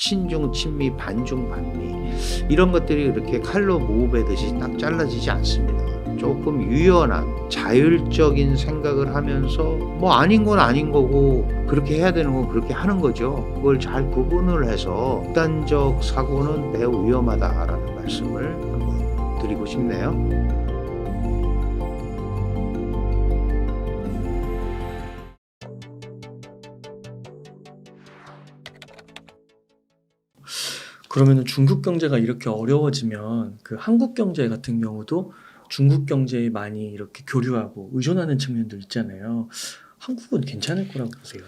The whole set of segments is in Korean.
친중 친미 반중 반미 이런 것들이 이렇게 칼로 모으베듯이 딱 잘라지지 않습니다. 조금 유연한 자율적인 생각을 하면서 뭐 아닌 건 아닌 거고 그렇게 해야 되는 건 그렇게 하는 거죠. 그걸 잘 구분을 해서 극단적 사고는 매우 위험하다라는 말씀을 한번 드리고 싶네요. 그러면은 중국 경제가 이렇게 어려워지면 그 한국 경제 같은 경우도 중국 경제에 많이 이렇게 교류하고 의존하는 측면도 있잖아요. 한국은 괜찮을 거라고 보세요?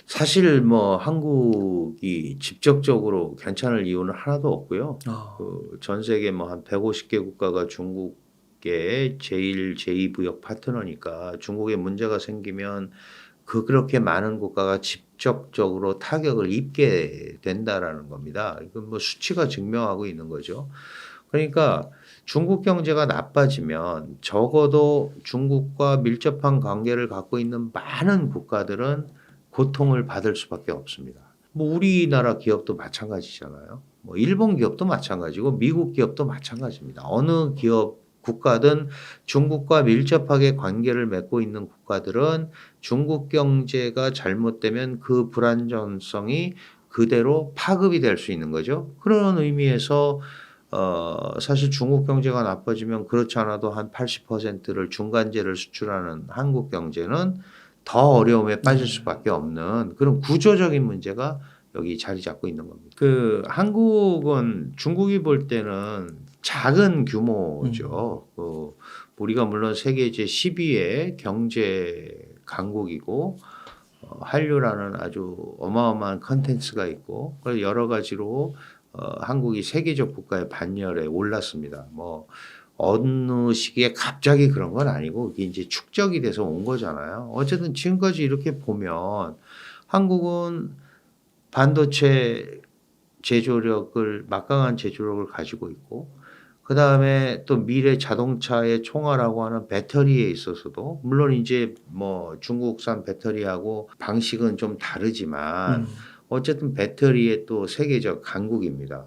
사실 뭐 한국이 직접적으로 괜찮을 이유는 하나도 없고요. 아, 전 세계 뭐 한 150개 국가가 중국의 제1, 제2부역 파트너니까 중국에 문제가 생기면 그렇게 많은 국가가 직접적으로 타격을 입게 된다라는 겁니다. 이건 뭐 수치가 증명하고 있는 거죠. 그러니까 중국 경제가 나빠지면 적어도 중국과 밀접한 관계를 갖고 있는 많은 국가들은 고통을 받을 수밖에 없습니다. 뭐 우리나라 기업도 마찬가지잖아요. 뭐 일본 기업도 마찬가지고 미국 기업도 마찬가지입니다. 어느 기업 국가든 중국과 밀접하게 관계를 맺고 있는 국가들은 중국 경제가 잘못되면 그 불안정성이 그대로 파급이 될 수 있는 거죠. 그런 의미에서 사실 중국 경제가 나빠지면 그렇지 않아도 한 80%를 중간재를 수출하는 한국 경제는 더 어려움에 빠질 수밖에 없는 그런 구조적인 문제가 여기 자리 잡고 있는 겁니다. 그 한국은 중국이 볼 때는 작은 규모죠. 우리가 물론 세계 제12의 경제 강국이고 한류라는 아주 어마어마한 컨텐츠가 있고 여러 가지로 한국이 세계적 국가의 반열에 올랐습니다. 뭐 어느 시기에 갑자기 그런 건 아니고 이게 이제 축적이 돼서 온 거잖아요. 어쨌든 지금까지 이렇게 보면 한국은 반도체 제조력을 막강한 제조력을 가지고 있고 그다음에 또 미래 자동차의 총알이라고 하는 배터리에 있어서도 물론 이제 뭐 중국산 배터리하고 방식은 좀 다르지만 어쨌든 배터리의 또 세계적 강국입니다.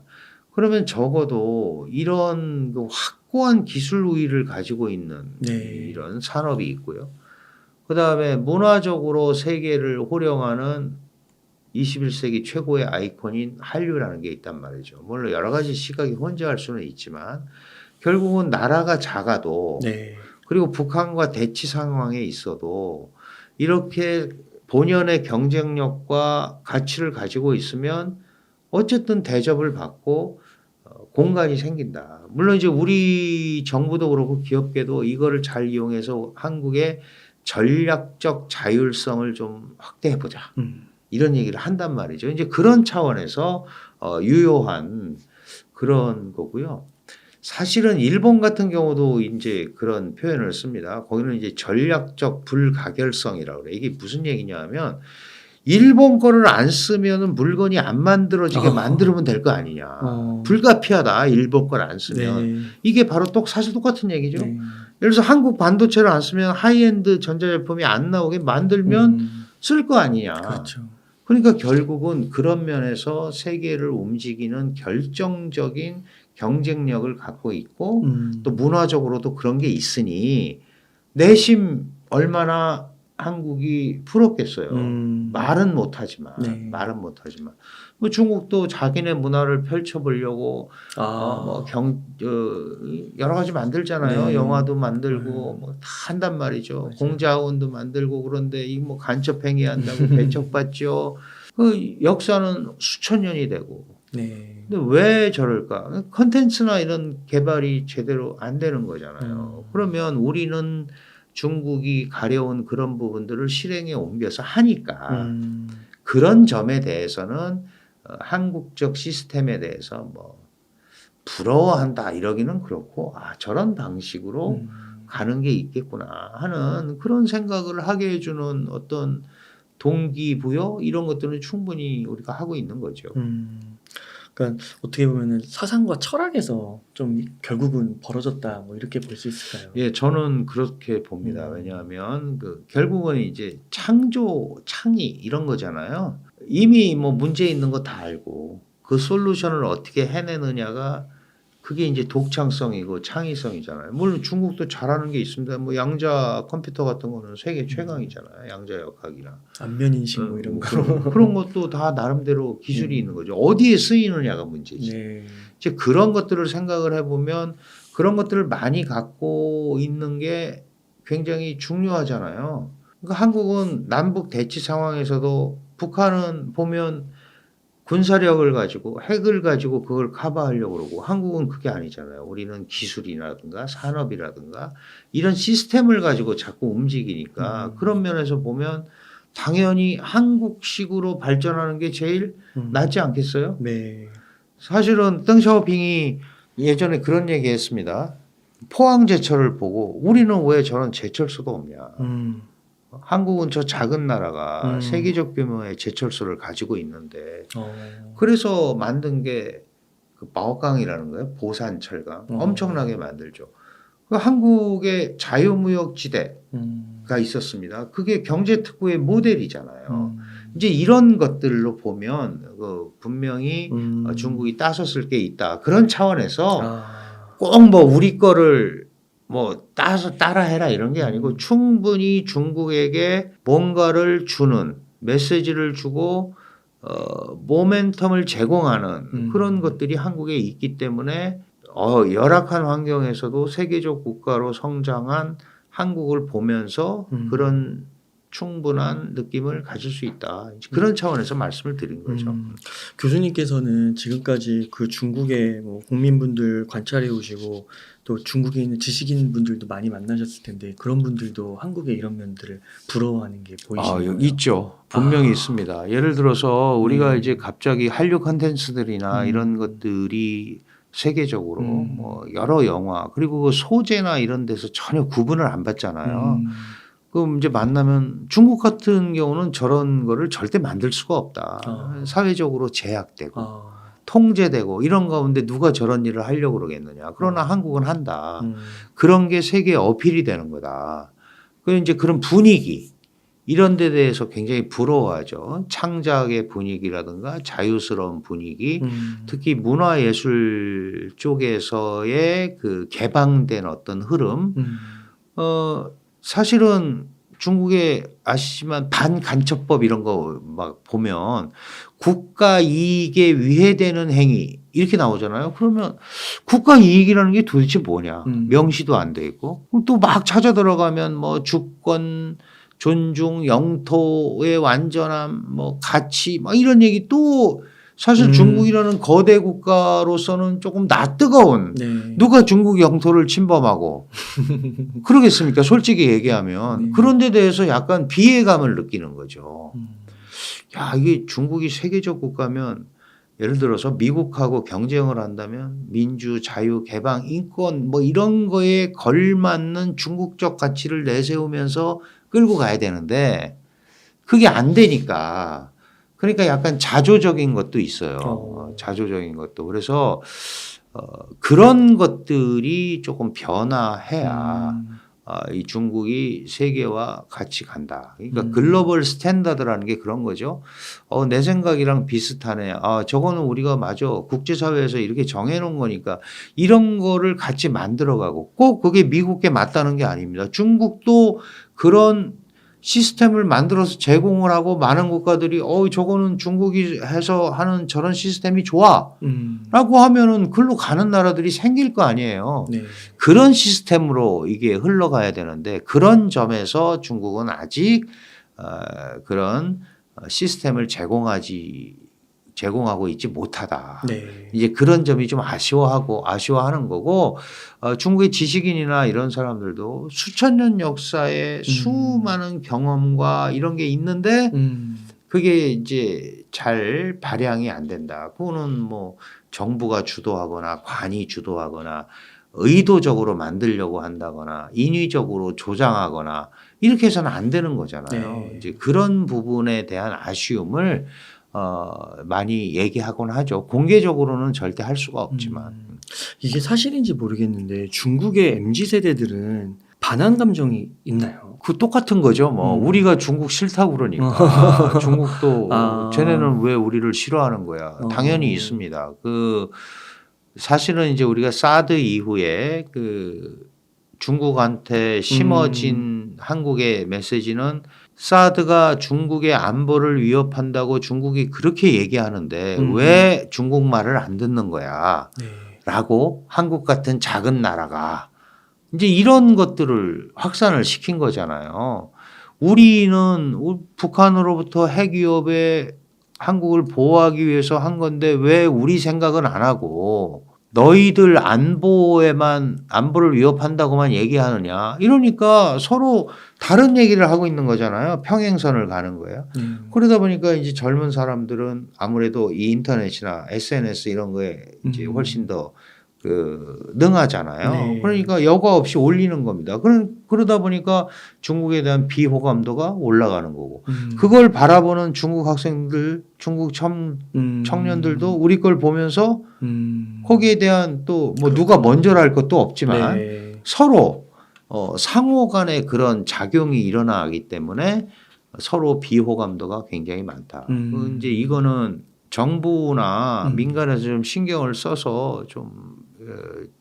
그러면 적어도 이런 그 확고한 기술 우위를 가지고 있는 네. 이런 산업이 있고요. 그다음에 문화적으로 세계를 호령하는 21세기 최고의 아이콘인 한류라는 게 있단 말이죠. 물론 여러 가지 시각이 혼재할 수는 있지만 결국은 나라가 작아도 네. 그리고 북한과 대치 상황에 있어도 이렇게 본연의 경쟁력과 가치를 가지고 있으면 어쨌든 대접을 받고 공간이 생긴다. 물론 이제 우리 정부도 그렇고 기업계도 이거를 잘 이용해서 한국의 전략적 자율성을 좀 확대해 보자. 이런 얘기를 한단 말이죠. 이제 그런 차원에서 유효한 그런 거고요. 사실은 일본 같은 경우도 이제 그런 표현을 씁니다. 거기는 이제 전략적 불가결성이라고 그래요. 이게 무슨 얘기냐면 일본 거를 안 쓰면은 물건이 안 만들어지게 만들면 될 거 아니냐. 불가피하다. 일본 걸 안 쓰면. 네. 이게 바로 사실 똑같은 얘기죠. 네. 예를 들어서 한국 반도체를 안 쓰면 하이엔드 전자제품이 안 나오게 만들면 쓸 거 아니냐. 그렇죠. 그러니까 결국은 그런 면에서 세계를 움직이는 결정적인 경쟁력을 갖고 있고 또 문화적으로도 그런 게 있으니 내심 얼마나 한국이 부럽겠어요. 말은 못하지만 네. 말은 못하지만 뭐 중국도 자기네 문화를 펼쳐보려고 여러 가지 만들잖아요. 네. 영화도 만들고 뭐 다 한단 말이죠. 맞아요. 공자원도 만들고 그런데 이 뭐 간첩행위 한다고 배척받죠. 그 역사는 수천 년이 되고. 네. 근데 왜 저럴까? 컨텐츠나 이런 개발이 제대로 안 되는 거잖아요. 그러면 우리는 중국이 가려운 그런 부분들을 실행에 옮겨서 하니까 그런 점에 대해서는 한국적 시스템에 대해서 뭐 부러워한다 이러기는 그렇고 저런 방식으로 가는 게 있겠구나 하는 그런 생각을 하게 해주는 어떤 동기부여 이런 것들은 충분히 우리가 하고 있는 거죠. 그러니까 어떻게 보면은 사상과 철학에서 좀 결국은 벌어졌다 뭐 이렇게 볼 수 있을까요? 예, 저는 그렇게 봅니다. 왜냐하면 결국은 이제 창조, 창의 이런 거잖아요. 이미 뭐 문제 있는 거 다 알고 그 솔루션을 어떻게 해내느냐가 그게 이제 독창성이고 창의성이잖아요. 물론 중국도 잘하는 게 있습니다. 뭐 양자 컴퓨터 같은 거는 세계 최강이잖아요. 양자 역학이나 안면 인식 뭐 이런 거. 그런 것도 다 나름대로 기술이 있는 거죠. 어디에 쓰이느냐가 문제지. 네. 이제 그런 것들을 생각을 해보면 그런 것들을 많이 갖고 있는 게 굉장히 중요하잖아요. 그러니까 한국은 남북 대치 상황에서도 북한은 보면 군사력을 가지고 핵을 가지고 그걸 커버하려고 그러고 한국은 그게 아니잖아요. 우리는 기술이라든가 산업이라든가 이런 시스템을 가지고 자꾸 움직이니까 그런 면에서 보면 당연히 한국식으로 발전하는 게 제일 낫지 않겠어요? 네. 사실은 덩샤오핑이 예전에 그런 얘기 했습니다. 포항 제철을 보고 우리는 왜 저런 제철소도 없냐. 한국은 저 작은 나라가 세계적 규모의 제철소를 가지고 있는데 그래서 만든 게 그 마오강이라는 거예요. 보산 철강. 엄청나게 만들죠. 그 한국의 자유무역지대가 있었습니다. 그게 경제특구의 모델이잖아요. 이제 이런 것들로 보면 분명히 중국이 따섰을 게 있다. 그런 차원에서 꼭 뭐 우리 거를 뭐 따라해라 이런 게 아니고 충분히 중국에게 뭔가를 주는 메시지를 주고 모멘텀을 제공하는 그런 것들이 한국에 있기 때문에 열악한 환경에서도 세계적 국가로 성장한 한국을 보면서 그런 충분한 느낌을 가질 수 있다. 그런 차원에서 말씀을 드린 거죠. 교수님께서는 지금까지 그 중국의 뭐 국민분들 관찰해 오시고 또 중국에 있는 지식인 분들도 많이 만나셨을 텐데 그런 분들도 한국의 이런 면들을 부러워하는 게 보이시나요? 있죠. 분명히 있습니다. 예를 들어서 우리가 이제 갑자기 한류 컨텐츠들이나 이런 것들이 세계적으로 뭐 여러 영화 그리고 그 소재나 이런 데서 전혀 구분을 안 받잖아요. 그럼 이제 만나면 중국 같은 경우는 저런 거를 절대 만들 수가 없다. 사회적으로 제약되고 통제되고 이런 가운데 누가 저런 일을 하려고 그러겠느냐. 그러나 한국은 한다. 그런 게 세계에 어필이 되는 거다. 그리고 이제 그런 분위기 이런 데 대해서 굉장히 부러워하죠. 창작의 분위기라든가 자유스러운 분위기 특히 문화예술 쪽에서의 그 개방된 어떤 흐름 사실은 중국에 아시지만 반간첩법 이런 거 막 보면 국가 이익에 위해되는 행위 이렇게 나오잖아요. 그러면 국가 이익이라는 게 도대체 뭐냐. 명시도 안 돼 있고 또 막 찾아 들어가면 뭐 주권 존중 영토의 완전함 뭐 가치 막 이런 얘기 또 사실 중국이라는 거대 국가로서는 조금 낯뜨거운 누가 중국 영토를 침범하고 그러겠습니까? 솔직히 얘기하면 그런 데 대해서 약간 비애감을 느끼는 거죠. 야, 이게 중국이 세계적 국가면 예를 들어서 미국하고 경쟁을 한다면 민주, 자유, 개방, 인권 뭐 이런 거에 걸맞는 중국적 가치를 내세우면서 끌고 가야 되는데 그게 안 되니까 그러니까 약간 자조적인 것도 있어요. 자조적인 것도. 그래서 그런 것들이 조금 변화해야 이 중국이 세계와 같이 간다. 그러니까 글로벌 스탠다드라는 게 그런 거죠. 내 생각이랑 비슷하네. 저거는 우리가 맞아. 국제사회에서 이렇게 정해놓은 거니까 이런 거를 같이 만들어가고 꼭 그게 미국에 맞다는 게 아닙니다. 중국도 그런 시스템을 만들어서 제공을 하고 많은 국가들이 저거는 중국이 해서 하는 저런 시스템이 좋아 라고 하면은 글로 가는 나라들이 생길 거 아니에요. 그런 시스템으로 이게 흘러가야 되는데 그런 점에서 중국은 아직 그런 시스템을 제공하고 있지 못하다. 이제 그런 점이 좀 아쉬워하는 거고 중국의 지식인이나 이런 사람들도 수천 년 역사에 수많은 경험과 이런 게 있는데 그게 이제 잘 발양이 안 된다. 그거는 뭐 정부가 주도하거나 관이 주도하거나 의도적으로 만들려고 한다거나 인위적으로 조장하거나 이렇게 해서는 안 되는 거잖아요. 이제 그런 부분에 대한 아쉬움을 많이 얘기하곤 하죠. 공개적으로는 절대 할 수가 없지만. 이게 사실인지 모르겠는데 중국의 MZ 세대들은 반한 감정이 있나요? 그 똑같은 거죠. 뭐 우리가 중국 싫다고 그러니까 중국도 쟤네는 왜 우리를 싫어하는 거야. 당연히 있습니다. 그 사실은 이제 우리가 사드 이후에 그 중국한테 심어진 한국의 메시지는 사드가 중국의 안보를 위협한다고 중국이 그렇게 얘기하는데 왜 중국말을 안 듣는 거야? 네. 라고 한국 같은 작은 나라가 이제 이런 것들을 확산을 시킨 거잖아요. 우리는 북한으로부터 핵위협에 한국을 보호하기 위해서 한 건데 왜 우리 생각은 안 하고 너희들 안보를 위협한다고만 얘기하느냐. 이러니까 서로 다른 얘기를 하고 있는 거잖아요. 평행선을 가는 거예요. 그러다 보니까 이제 젊은 사람들은 아무래도 이 인터넷이나 SNS 이런 거에 이제 훨씬 더 능하잖아요. 네. 그러니까 여과 없이 올리는 겁니다. 그러다 보니까 중국에 대한 비호감도가 올라가는 거고 그걸 바라보는 중국 학생들, 중국 청년들도 우리 걸 보면서 거기에 대한 또 뭐 누가 먼저랄 것도 없지만 네. 서로 상호 간의 그런 작용이 일어나기 때문에 서로 비호감도가 굉장히 많다. 이제 이거는 정부나 민간에서 좀 신경을 써서 좀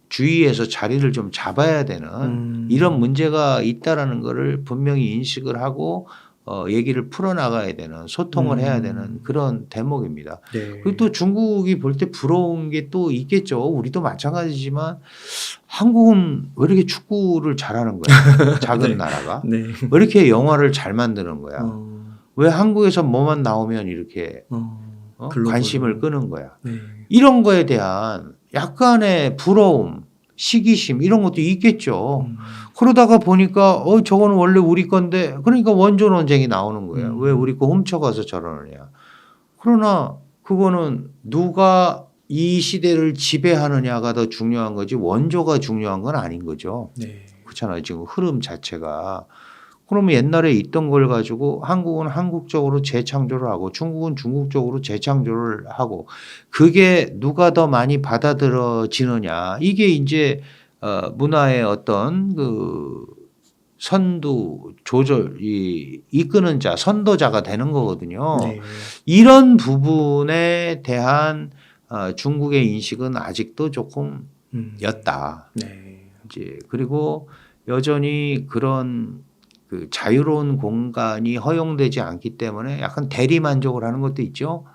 주위에서 자리를 좀 잡아야 되는 이런 문제가 있다라는 거를 분명히 인식을 하고 얘기를 풀어나가야 되는 소통을 해야 되는 그런 대목입니다. 네. 그리고 또 중국이 볼 때 부러운 게 또 있겠죠. 우리도 마찬가지지만 한국은 왜 이렇게 축구를 잘하는 거야? 작은 네. 나라가. 네. 왜 이렇게 영화를 잘 만드는 거야? 왜 한국에서 뭐만 나오면 이렇게 관심을 끄는 거야? 네. 이런 거에 대한 약간의 부러움, 시기심 이런 것도 있겠죠. 그러다가 보니까 저거는 원래 우리 건데 그러니까 원조 논쟁이 나오는 거예요. 왜 우리 거 훔쳐가서 저러느냐. 그러나 그거는 누가 이 시대를 지배하느냐가 더 중요한 거지 원조가 중요한 건 아닌 거죠. 네. 그렇잖아요. 지금 흐름 자체가. 그러면 옛날에 있던 걸 가지고 한국은 한국적으로 재창조를 하고 중국은 중국적으로 재창조를 하고 그게 누가 더 많이 받아들여지느냐. 이게 이제 문화의 어떤 그 선두 조절이 이끄는 자, 선도자가 되는 거거든요. 네. 이런 부분에 대한 중국의 인식은 아직도 조금 였다. 네. 이제 그리고 여전히 그런 그 자유로운 공간이 허용되지 않기 때문에 약간 대리만족을 하는 것도 있죠.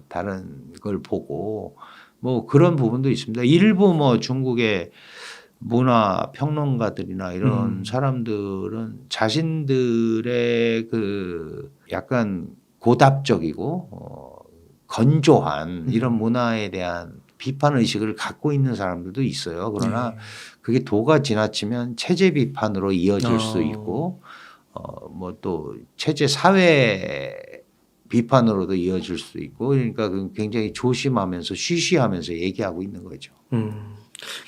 다른 걸 보고 뭐 그런 부분도 있습니다. 일부 뭐 중국의 문화 평론가들이나 이런 사람들은 자신들의 그 약간 고답적이고 건조한 이런 문화에 대한 비판 의식을 갖고 있는 사람들도 있어요. 그러나 그게 도가 지나치면 체제 비판으로 이어질 수 있고 뭐 또 체제 사회 비판으로도 이어질 수 있고 그러니까 굉장히 조심하면서 쉬쉬하면서 얘기하고 있는 거죠.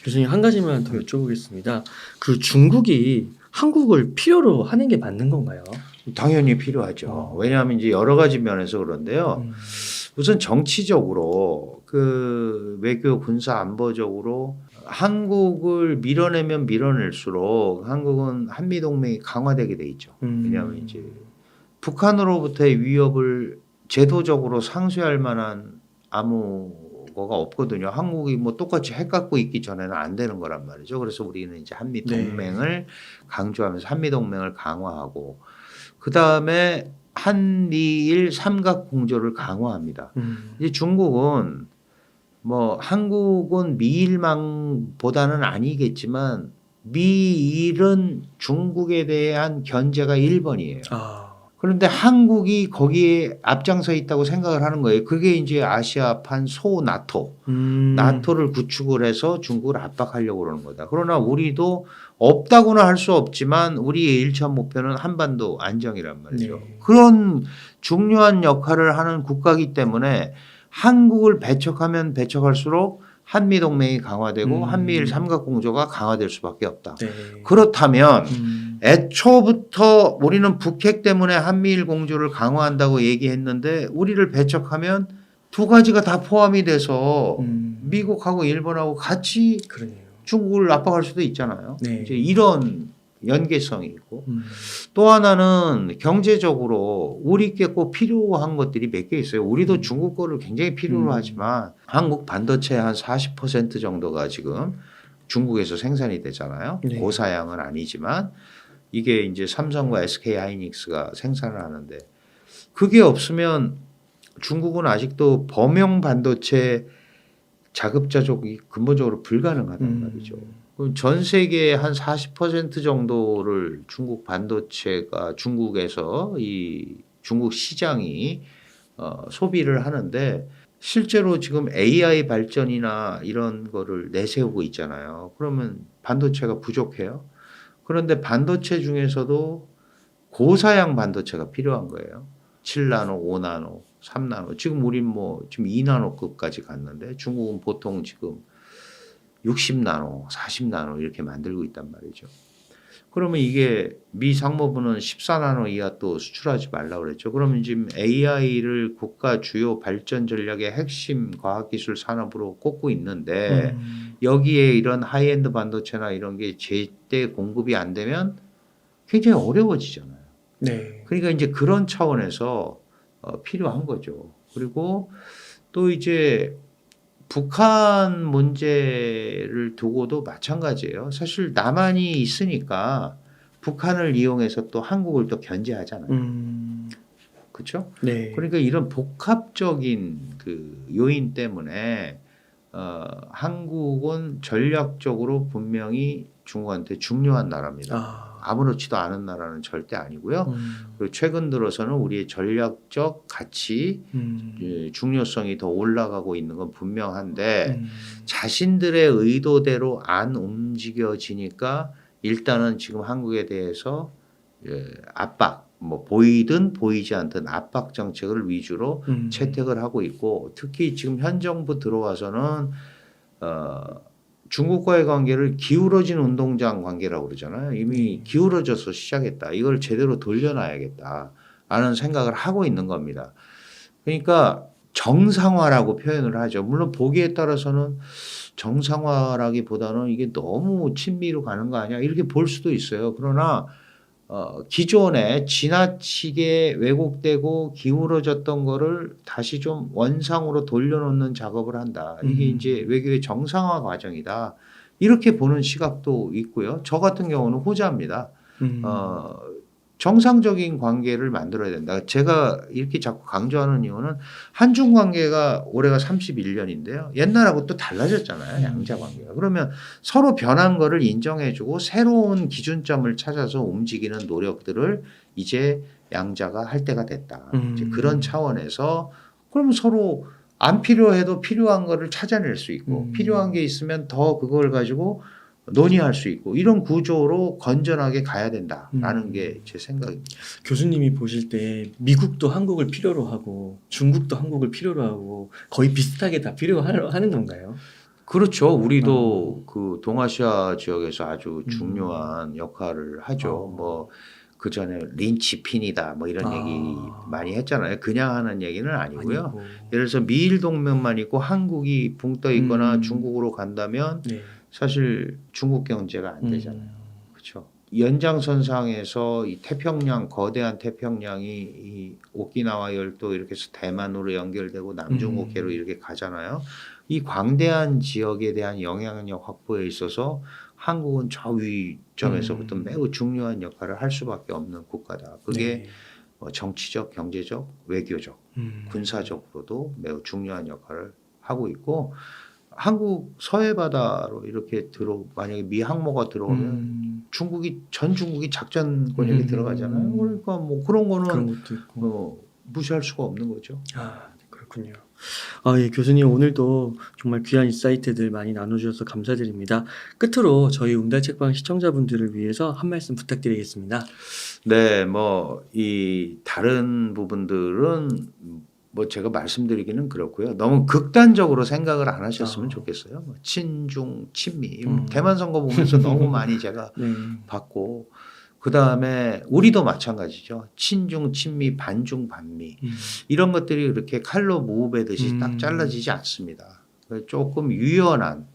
교수님 한 가지만 더 여쭤보겠습니다. 그 중국이 한국을 필요로 하는 게 맞는 건가요? 당연히 필요하죠. 왜냐하면 이제 여러 가지 면에서 그런데요. 우선 정치적으로 그 외교 군사 안보적으로 한국을 밀어내면 밀어낼수록 한국은 한미 동맹이 강화되게 돼 있죠. 왜냐하면 이제 북한으로부터의 위협을 제도적으로 상쇄할 만한 아무 거가 없거든요. 한국이 뭐 똑같이 핵 갖고 있기 전에는 안 되는 거란 말이죠. 그래서 우리는 이제 한미 동맹을 강조하면서 한미 동맹을 강화하고 그 다음에 한미일 삼각 공조를 강화합니다. 이제 중국은 뭐 한국은 미일망보다는 아니겠지만 미일은 중국에 대한 견제가 1번이에요. 그런데 한국이 거기에 앞장서 있다고 생각을 하는 거예요. 그게 이제 아시아판 소 나토, 나토를 구축을 해서 중국을 압박하려고 그러는 거다. 그러나 우리도 없다고는 할 수 없지만 우리의 1차 목표는 한반도 안정이란 말이죠. 그런 중요한 역할을 하는 국가이기 때문에 한국을 배척하면 배척할수록 한미동맹이 강화되고 한미일 삼각공조가 강화될 수밖에 없다. 그렇다면 애초부터 우리는 북핵 때문에 한미일 공조를 강화한다고 얘기했는데 우리를 배척하면 두 가지가 다 포함이 돼서 미국하고 일본하고 같이 중국을 압박할 수도 있잖아요. 이제 이런 연계성이 있고 또 하나는 경제적으로 우리께 꼭 필요한 것들이 몇 개 있어요. 우리도 중국 거를 굉장히 필요로 하지만 한국 반도체 한 40% 정도가 지금 중국에서 생산이 되잖아요. 네. 고사양은 아니지만 이게 이제 삼성과 SK 하이닉스가 생산을 하는데 그게 없으면 중국은 아직도 범용 반도체 자급자족이 근본적으로 불가능하단 말이죠. 그럼 전 세계의 한 40% 정도를 중국 반도체가 중국에서 이 중국 시장이 소비를 하는데 실제로 지금 AI 발전이나 이런 거를 내세우고 있잖아요. 그러면 반도체가 부족해요. 그런데 반도체 중에서도 고사양 반도체가 필요한 거예요. 7나노, 5나노, 3나노. 지금 우린 뭐 지금 2나노급까지 갔는데 중국은 보통 지금 60나노, 40나노 이렇게 만들고 있단 말이죠. 그러면 이게 미 상무부는 14나노 이하 또 수출하지 말라고 그랬죠. 그러면 지금 AI를 국가 주요 발전 전략의 핵심 과학기술 산업으로 꼽고 있는데 여기에 이런 하이엔드 반도체나 이런 게 제때 공급이 안 되면 굉장히 어려워지잖아요. 네. 그러니까 이제 그런 차원에서 필요한 거죠. 그리고 또 이제 북한 문제를 두고도 마찬가지예요. 사실 남한이 있으니까 북한을 이용해서 또 한국을 또 견제하잖아요. 그렇죠? 네. 그러니까 이런 복합적인 그 요인 때문에 한국은 전략적으로 분명히 중국한테 중요한 나라입니다. 아무렇지도 않은 나라는 절대 아니고요. 그리고 최근 들어서는 우리의 전략적 가치, 중요성이 더 올라가고 있는 건 분명한데 자신들의 의도대로 안 움직여지니까 일단은 지금 한국에 대해서 압박, 뭐 보이든 보이지 않든 압박 정책을 위주로 채택을 하고 있고 특히 지금 현 정부 들어와서는 중국과의 관계를 기울어진 운동장 관계라고 그러잖아요. 이미 기울어져서 시작했다. 이걸 제대로 돌려놔야겠다. 라는 생각을 하고 있는 겁니다. 그러니까 정상화라고 표현을 하죠. 물론 보기에 따라서는 정상화라기보다는 이게 너무 친미로 가는 거 아니야? 이렇게 볼 수도 있어요. 그러나 기존에 지나치게 왜곡되고 기울어졌던 거를 다시 좀 원상으로 돌려놓는 작업을 한다. 이게 이제 외교의 정상화 과정이다. 이렇게 보는 시각도 있고요. 저 같은 경우는 호자입니다. 정상적인 관계를 만들어야 된다. 제가 이렇게 자꾸 강조하는 이유는 한중 관계가 올해가 31년인데요. 옛날하고 또 달라졌잖아요. 양자 관계가. 그러면 서로 변한 거를 인정해주고 새로운 기준점을 찾아서 움직이는 노력들을 이제 양자가 할 때가 됐다. 이제 그런 차원에서 그러면 서로 안 필요해도 필요한 거를 찾아낼 수 있고 필요한 게 있으면 더 그걸 가지고 논의할 수 있고 이런 구조로 건전하게 가야 된다라는 게 제 생각입니다. 교수님이 보실 때 미국도 한국을 필요로 하고 중국도 한국을 필요로 하고 거의 비슷하게 다 필요하는 건가요? 그렇죠. 우리도 그 동아시아 지역에서 아주 중요한 역할을 하죠. 뭐 그 전에 린치핀이다 뭐 이런 얘기 많이 했잖아요. 그냥 하는 얘기는 아니고요. 아니고. 예를 들어서 미일 동맹만 있고 한국이 붕 떠 있거나 중국으로 간다면 네. 사실 중국 경제가 안 되잖아요. 그렇죠. 연장선상에서 이 태평양 거대한 태평양이 이 오키나와 열도 이렇게 해서 대만으로 연결되고 남중국해로 이렇게 가잖아요. 이 광대한 지역에 대한 영향력 확보에 있어서 한국은 저 위점에서부터 매우 중요한 역할을 할 수밖에 없는 국가다. 그게 뭐 정치적, 경제적, 외교적, 군사적으로도 매우 중요한 역할을 하고 있고 한국 서해 바다로 이렇게 만약에 미 항모가 들어오면 전 중국이 작전 권역에 들어가잖아요. 그러니까 뭐 그런 거는 그런 것도 있고 무시할 수가 없는 거죠. 그렇군요. 예, 교수님 오늘도 정말 귀한 인사이트들 많이 나눠주셔서 감사드립니다. 끝으로 저희 웅달책방 시청자분들을 위해서 한 말씀 부탁드리겠습니다. 네, 뭐 이 다른 부분들은 뭐 제가 말씀드리기는 그렇고요. 너무 극단적으로 생각을 안 하셨으면 좋겠어요. 뭐 친중, 친미. 대만 선거 보면서 너무 많이 제가 봤고 그다음에 우리도 마찬가지죠. 친중, 친미, 반중, 반미. 이런 것들이 그렇게 칼로 무배듯이 딱 잘라지지 않습니다. 조금 유연한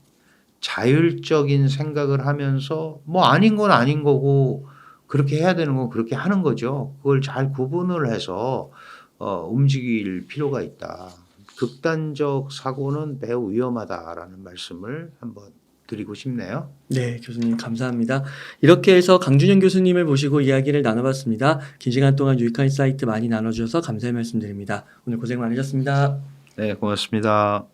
자율적인 생각을 하면서 뭐 아닌 건 아닌 거고 그렇게 해야 되는 건 그렇게 하는 거죠. 그걸 잘 구분을 해서 움직일 필요가 있다. 극단적 사고는 매우 위험하다라는 말씀을 한번 드리고 싶네요. 네, 교수님 감사합니다. 이렇게 해서 강준영 교수님을 모시고 이야기를 나눠봤습니다. 긴 시간 동안 유익한 사이트 많이 나눠주셔서 감사의 말씀드립니다. 오늘 고생 많으셨습니다. 네, 고맙습니다.